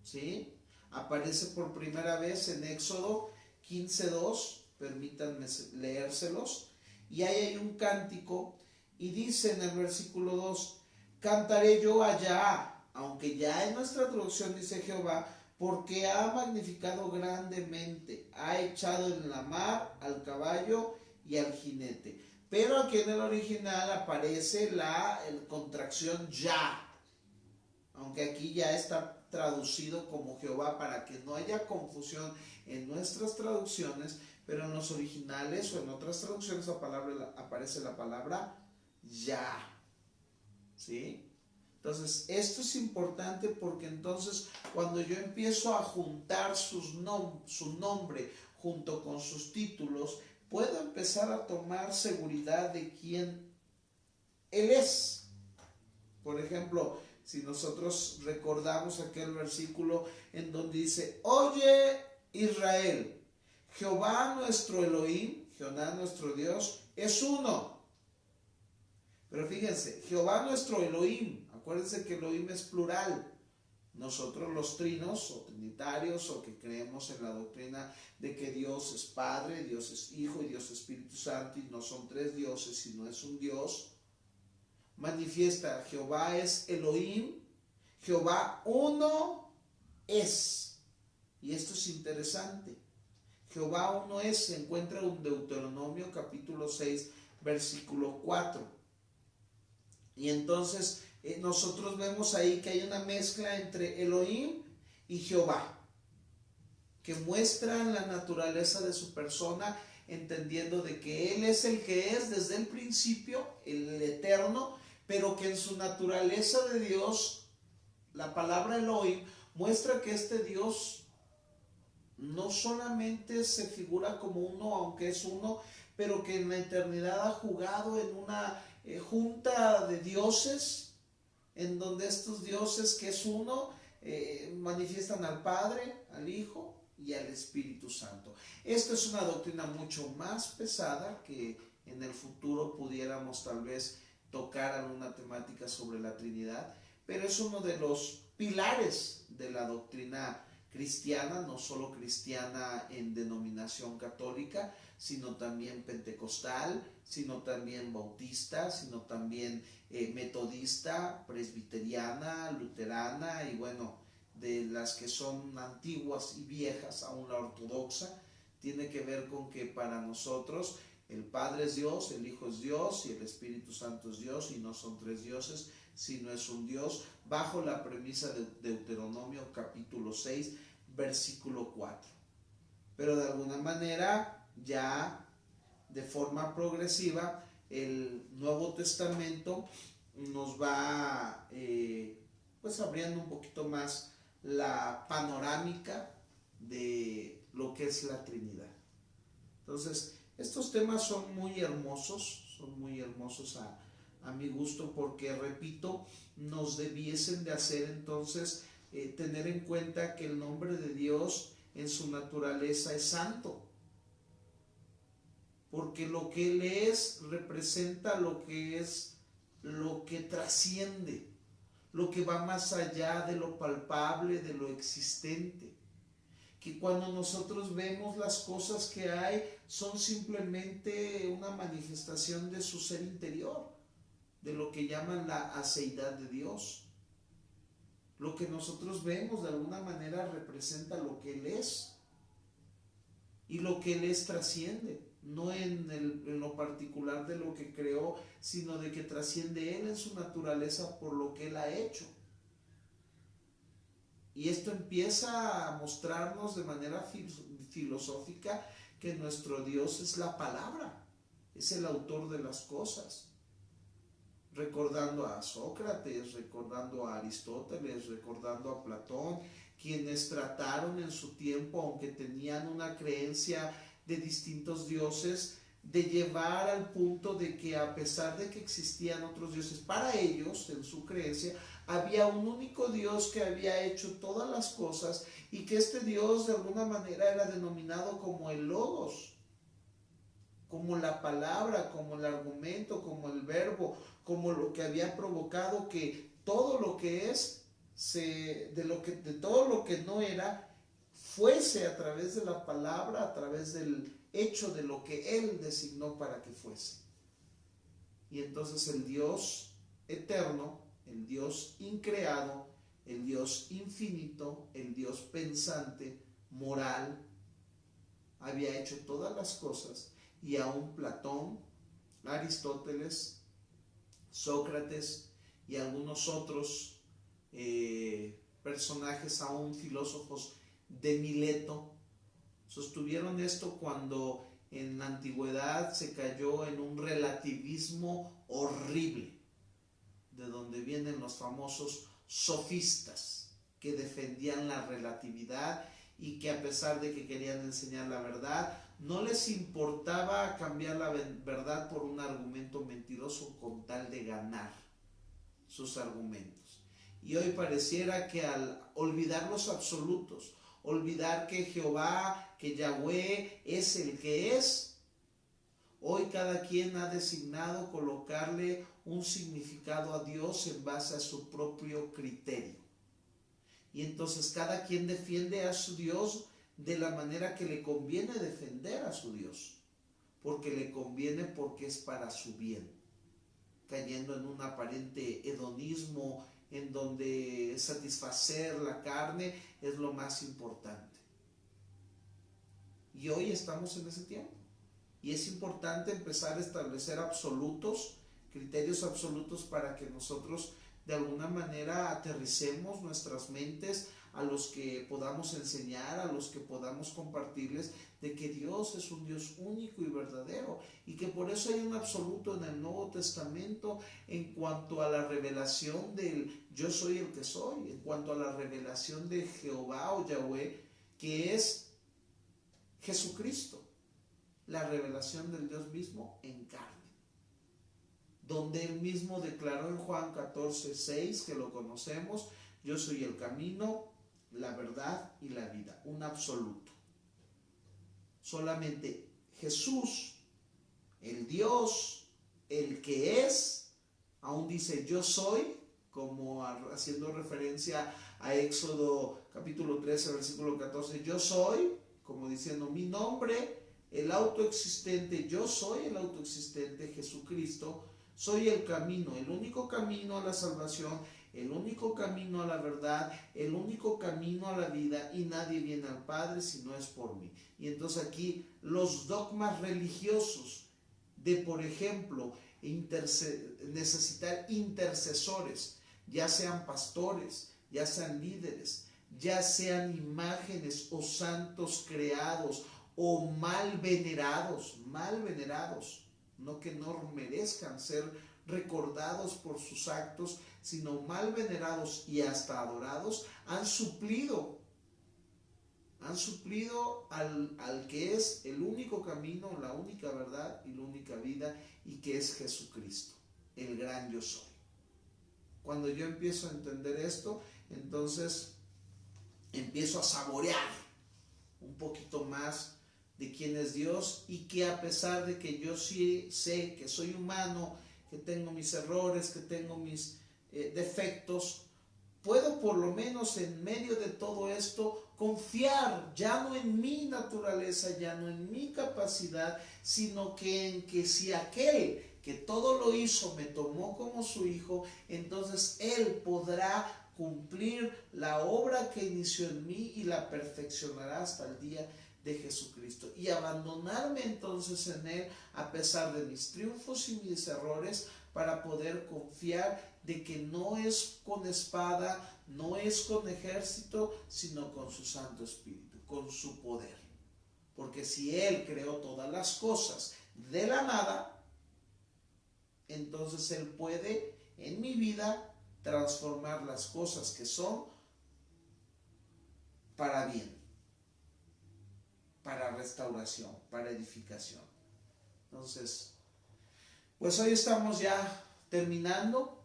¿sí? Aparece por primera vez en Éxodo 15:2, permítanme leérselos, y ahí hay un cántico, y dice en el versículo 2, cantaré yo a Yah, aunque ya en nuestra traducción dice Jehová, porque ha magnificado grandemente, ha echado en la mar al caballo y al jinete. Pero aquí en el original aparece la contracción Yah, aunque aquí ya está traducido como Jehová para que no haya confusión en nuestras traducciones, pero en los originales o en otras traducciones aparece la palabra Yah, ¿sí? Entonces, esto es importante porque entonces cuando yo empiezo a juntar su nombre junto con sus títulos, puedo empezar a tomar seguridad de quién Él es. Por ejemplo, si nosotros recordamos aquel versículo en donde dice, oye Israel, Jehová nuestro Elohim, Jehová nuestro Dios, es uno. Pero fíjense, Jehová nuestro Elohim, acuérdense que Elohim es plural. Nosotros los trinos o trinitarios o que creemos en la doctrina de que Dios es Padre, Dios es Hijo y Dios es Espíritu Santo y no son tres dioses, sino es un Dios, manifiesta, Jehová es Elohim, Jehová uno es. Y esto es interesante. Jehová uno es, se encuentra en Deuteronomio capítulo 6, versículo 4. Y entonces nosotros vemos ahí que hay una mezcla entre Elohim y Jehová, que muestran la naturaleza de su persona, entendiendo de que Él es el que es desde el principio, el eterno, pero que en su naturaleza de Dios, la palabra Elohim muestra que este Dios no solamente se figura como uno, aunque es uno, pero que en la eternidad ha jugado en una junta de dioses, en donde estos dioses que es uno, manifiestan al Padre, al Hijo y al Espíritu Santo. Esto es una doctrina mucho más pesada que en el futuro pudiéramos tal vez tocar alguna temática sobre la Trinidad, pero es uno de los pilares de la doctrina cristiana, no solo cristiana en denominación católica, sino también pentecostal, sino también bautista, sino también metodista, presbiteriana, luterana y bueno, de las que son antiguas y viejas, aún la ortodoxa, tiene que ver con que para nosotros el Padre es Dios, el Hijo es Dios y el Espíritu Santo es Dios y no son tres dioses, sino es un Dios, bajo la premisa de Deuteronomio capítulo 6, versículo 4. Pero de alguna manera, ya de forma progresiva, el Nuevo Testamento nos va pues abriendo un poquito más la panorámica de lo que es la Trinidad. Entonces, estos temas son muy hermosos a mi gusto, porque, repito, nos debiesen de hacer entonces tener en cuenta que el nombre de Dios en su naturaleza es santo, porque lo que Él es representa lo que es, lo que trasciende, lo que va más allá de lo palpable, de lo existente. Que cuando nosotros vemos las cosas que hay, son simplemente una manifestación de su ser interior, de lo que llaman la aceidad de Dios. Lo que nosotros vemos de alguna manera representa lo que Él es, y lo que Él es trasciende, no en lo particular de lo que creó, sino de que trasciende Él en su naturaleza por lo que Él ha hecho. Y esto empieza a mostrarnos de manera filosófica que nuestro Dios es la palabra, es el autor de las cosas. Recordando a Sócrates, recordando a Aristóteles, recordando a Platón, quienes trataron en su tiempo, aunque tenían una creencia de distintos dioses, de llevar al punto de que a pesar de que existían otros dioses, para ellos, en su creencia, había un único Dios que había hecho todas las cosas y que este Dios de alguna manera era denominado como el Logos. como la palabra, como el argumento, como el verbo, como lo que había provocado que todo lo que es, de todo lo que no era, fuese a través de la palabra, a través del hecho de lo que Él designó para que fuese. Y entonces el Dios eterno, el Dios increado, el Dios infinito, el Dios pensante, moral, había hecho todas las cosas, y aún Platón, Aristóteles, Sócrates y algunos otros personajes, aún filósofos de Mileto, sostuvieron esto cuando en la antigüedad se cayó en un relativismo horrible, de donde vienen los famosos sofistas, que defendían la relatividad y que a pesar de que querían enseñar la verdad, no les importaba cambiar la verdad por un argumento mentiroso con tal de ganar sus argumentos. Y hoy pareciera que al olvidar los absolutos, olvidar que Jehová, que Yahweh es el que es, hoy cada quien ha designado colocarle un significado a Dios en base a su propio criterio. Y entonces cada quien defiende a su Dios de la manera que le conviene defender a su Dios, porque le conviene, porque es para su bien, cayendo en un aparente hedonismo en donde satisfacer la carne es lo más importante. Y hoy estamos en ese tiempo. Y es importante empezar a establecer absolutos, criterios absolutos, para que nosotros de alguna manera aterricemos nuestras mentes a los que podamos enseñar, a los que podamos compartirles de que Dios es un Dios único y verdadero, y que por eso hay un absoluto en el Nuevo Testamento en cuanto a la revelación del yo soy el que soy, en cuanto a la revelación de Jehová o Yahweh, que es Jesucristo, la revelación del Dios mismo en carne, donde Él mismo declaró en Juan 14:6, que lo conocemos: yo soy el camino, la verdad y la vida, un absoluto. Solamente Jesús, el Dios, el que es, aún dice yo soy, como haciendo referencia a Éxodo capítulo 13, versículo 14, yo soy, como diciendo mi nombre, el autoexistente, yo soy el autoexistente Jesucristo, soy el camino, el único camino a la salvación, el único camino a la verdad, el único camino a la vida, y nadie viene al Padre si no es por mí. Y entonces aquí los dogmas religiosos de, por ejemplo, necesitar intercesores, ya sean pastores, ya sean líderes, ya sean imágenes o santos creados o mal venerados, no que no merezcan ser recordados por sus actos, sino mal venerados y hasta adorados, han suplido al que es el único camino, la única verdad y la única vida, y que es Jesucristo, el gran yo soy. Cuando yo empiezo a entender esto, entonces empiezo a saborear un poquito más de quién es Dios, y que a pesar de que yo sí sé que soy humano, que tengo mis errores, que tengo mis defectos, puedo por lo menos en medio de todo esto confiar ya no en mi naturaleza, ya no en mi capacidad, sino que en que si aquel que todo lo hizo me tomó como su hijo, entonces Él podrá cumplir la obra que inició en mí y la perfeccionará hasta el día de Jesucristo, y abandonarme entonces en Él a pesar de mis triunfos y mis errores, para poder confiar de que no es con espada, no es con ejército, sino con su Santo Espíritu, con su poder. Porque si Él creó todas las cosas de la nada, entonces Él puede en mi vida transformar las cosas que son para bien, para restauración, para edificación. Entonces, pues hoy estamos ya terminando,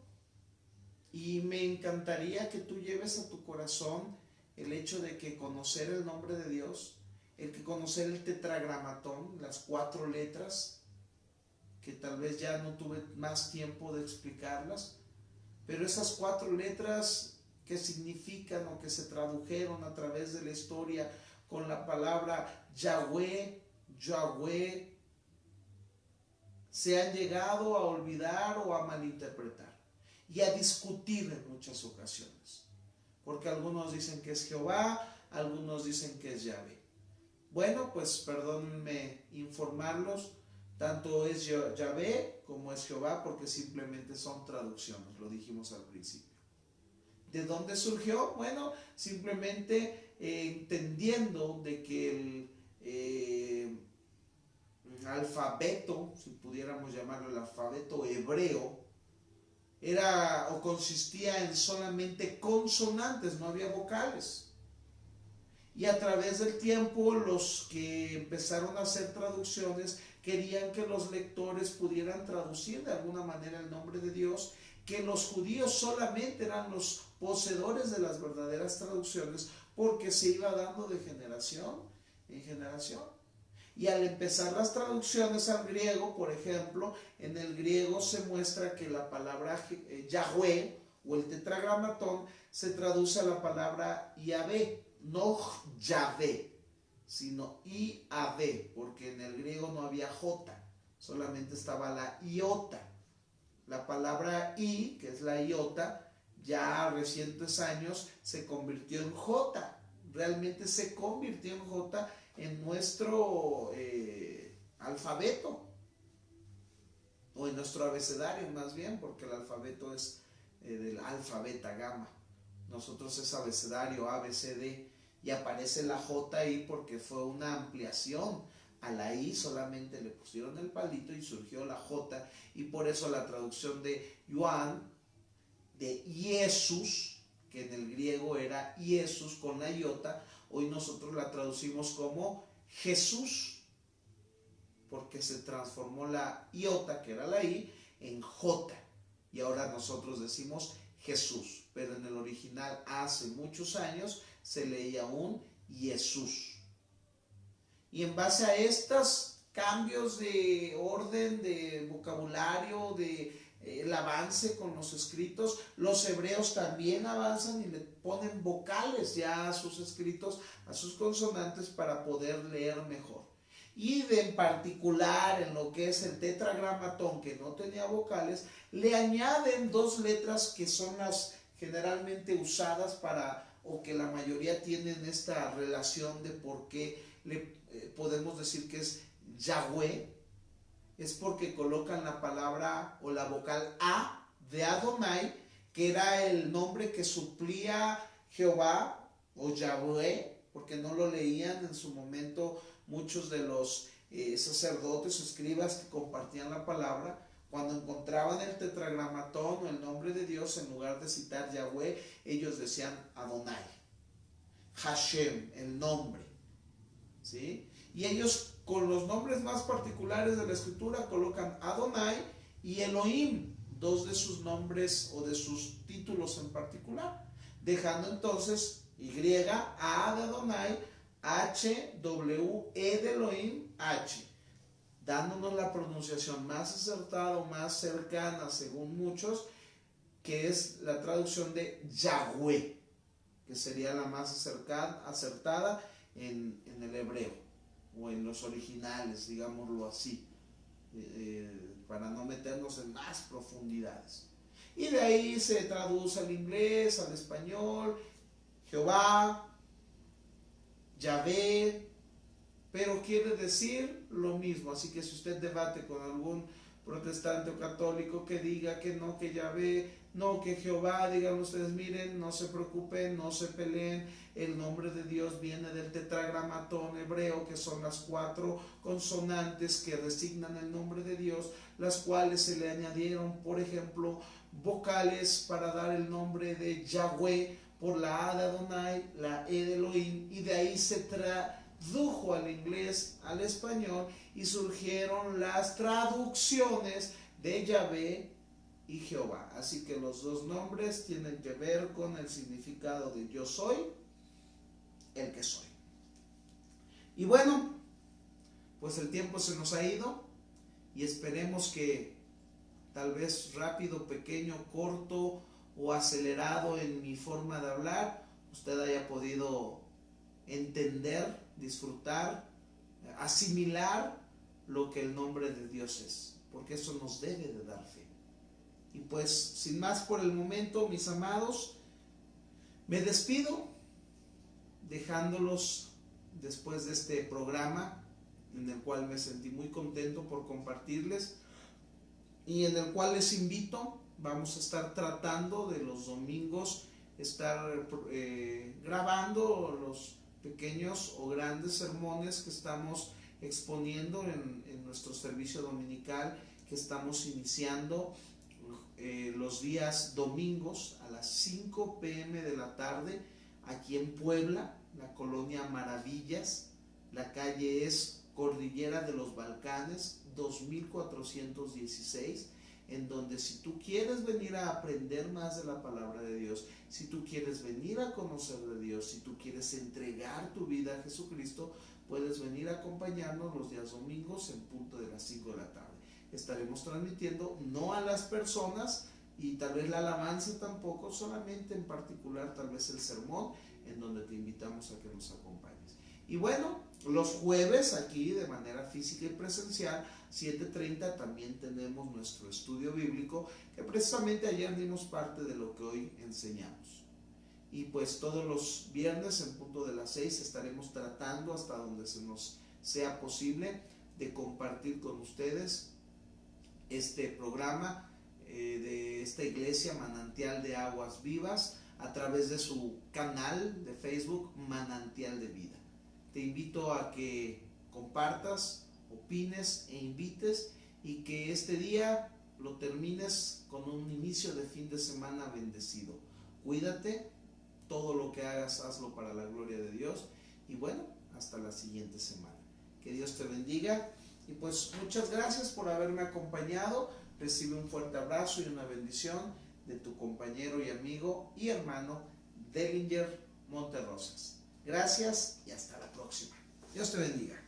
y me encantaría que tú lleves a tu corazón el hecho de que conocer el nombre de Dios el que conocer el tetragramatón, las 4 letras, que tal vez ya no tuve más tiempo de explicarlas, pero esas 4 letras que significan o que se tradujeron a través de la historia con la palabra Yahweh, Yahweh, se han llegado a olvidar o a malinterpretar y a discutir en muchas ocasiones, porque algunos dicen que es Jehová, algunos dicen que es Yahvé. Bueno, pues perdónenme informarlos, tanto es Yahvé como es Jehová, porque simplemente son traducciones, lo dijimos al principio. ¿De dónde surgió? Bueno, simplemente entendiendo de que el alfabeto, si pudiéramos llamarlo el alfabeto hebreo, era o consistía en solamente consonantes, no había vocales. Y a través del tiempo los que empezaron a hacer traducciones querían que los lectores pudieran traducir de alguna manera el nombre de Dios, que los judíos solamente eran los poseedores de las verdaderas traducciones, porque se iba dando de generación en generación. Y al empezar las traducciones al griego, por ejemplo, en el griego se muestra que la palabra Yahweh o el tetragramatón se traduce a la palabra Yahvé, no Yahvé, sino I-A-D, porque en el griego no había J, solamente estaba la iota. La palabra I, que es la iota, ya a recientes años se convirtió en J, realmente se convirtió en J en nuestro alfabeto, o en nuestro abecedario más bien, porque el alfabeto es del alfa, beta, gamma. Nosotros es abecedario A, B, C, D, y aparece la J ahí porque fue una ampliación. A la I solamente le pusieron el palito y surgió la J, y por eso la traducción de Juan, de Jesús, que en el griego era Jesús con la iota, hoy nosotros la traducimos como Jesús, porque se transformó la iota, que era la I, en J, y ahora nosotros decimos Jesús, pero en el original hace muchos años se leía un Jesús. Y en base a estos cambios de orden, de vocabulario, de el avance con los escritos, los hebreos también avanzan y le ponen vocales ya a sus escritos, a sus consonantes, para poder leer mejor. Y en particular en lo que es el tetragramatón, que no tenía vocales, le añaden 2 letras que son las generalmente usadas para, o que la mayoría tienen esta relación de por qué le podemos decir que es Yahweh. Es porque colocan la palabra o la vocal A de Adonai, que era el nombre que suplía Jehová o Yahweh, porque no lo leían en su momento muchos de los sacerdotes o escribas que compartían la palabra. Cuando encontraban el tetragramatón o el nombre de Dios, en lugar de citar Yahweh, ellos decían Adonai, Hashem, el nombre, ¿sí? Y ellos, con los nombres más particulares de la escritura, colocan Adonai y Elohim, 2 de sus nombres o de sus títulos en particular, dejando entonces Y, A de Adonai, H, W, E de Elohim, H, dándonos la pronunciación más acertada o más cercana, según muchos, que es la traducción de Yahweh, que sería la más acertada en el hebreo, o en los originales, digámoslo así, para no meternos en más profundidades. Y de ahí se traduce al inglés, al español, Jehová, Yahvé, pero quiere decir lo mismo. Así que si usted debate con algún protestante o católico que diga que no, que Yahvé, no, que Jehová, digan ustedes, miren, no se preocupen, no se peleen, el nombre de Dios viene del tetragramatón hebreo, que son las 4 consonantes que designan el nombre de Dios, las cuales se le añadieron, por ejemplo, vocales para dar el nombre de Yahweh, por la A de Adonai, la E de Elohim, y de ahí se tradujo al inglés, al español, y surgieron las traducciones de Yahvé y Jehová. Así que los 2 nombres tienen que ver con el significado de yo soy el que soy. Y bueno, pues el tiempo se nos ha ido y esperemos que tal vez rápido, pequeño, corto o acelerado en mi forma de hablar, usted haya podido entender, disfrutar, asimilar lo que el nombre de Dios es, porque eso nos debe de dar fe. Y pues sin más por el momento, mis amados, me despido dejándolos después de este programa en el cual me sentí muy contento por compartirles y en el cual les invito, vamos a estar tratando de los domingos, estar grabando los pequeños o grandes sermones que estamos exponiendo en nuestro servicio dominical que estamos iniciando los días domingos a las 5 p.m. de la tarde aquí en Puebla, la colonia Maravillas. La calle es Cordillera de los Balcanes 2416, en donde si tú quieres venir a aprender más de la palabra de Dios, si tú quieres venir a conocer de Dios, si tú quieres entregar tu vida a Jesucristo, puedes venir a acompañarnos los días domingos en punto de las 5 de la tarde. Estaremos transmitiendo no a las personas y tal vez la alabanza tampoco, solamente en particular tal vez el sermón, en donde te invitamos a que nos acompañes. Y bueno, los jueves aquí de manera física y presencial, 7:30, también tenemos nuestro estudio bíblico, que precisamente ayer dimos parte de lo que hoy enseñamos. Y pues todos los viernes en punto de las 6 estaremos tratando hasta donde se nos sea posible de compartir con ustedes este programa de esta iglesia Manantial de Aguas Vivas a través de su canal de Facebook Manantial de Vida. Te invito a que compartas, opines e invites y que este día lo termines con un inicio de fin de semana bendecido. Cuídate, todo lo que hagas, hazlo para la gloria de Dios y bueno, hasta la siguiente semana. Que Dios te bendiga y pues muchas gracias por haberme acompañado. Recibe un fuerte abrazo y una bendición de tu compañero y amigo y hermano Dellinger Monterrosas. Gracias y hasta la próxima. Dios te bendiga.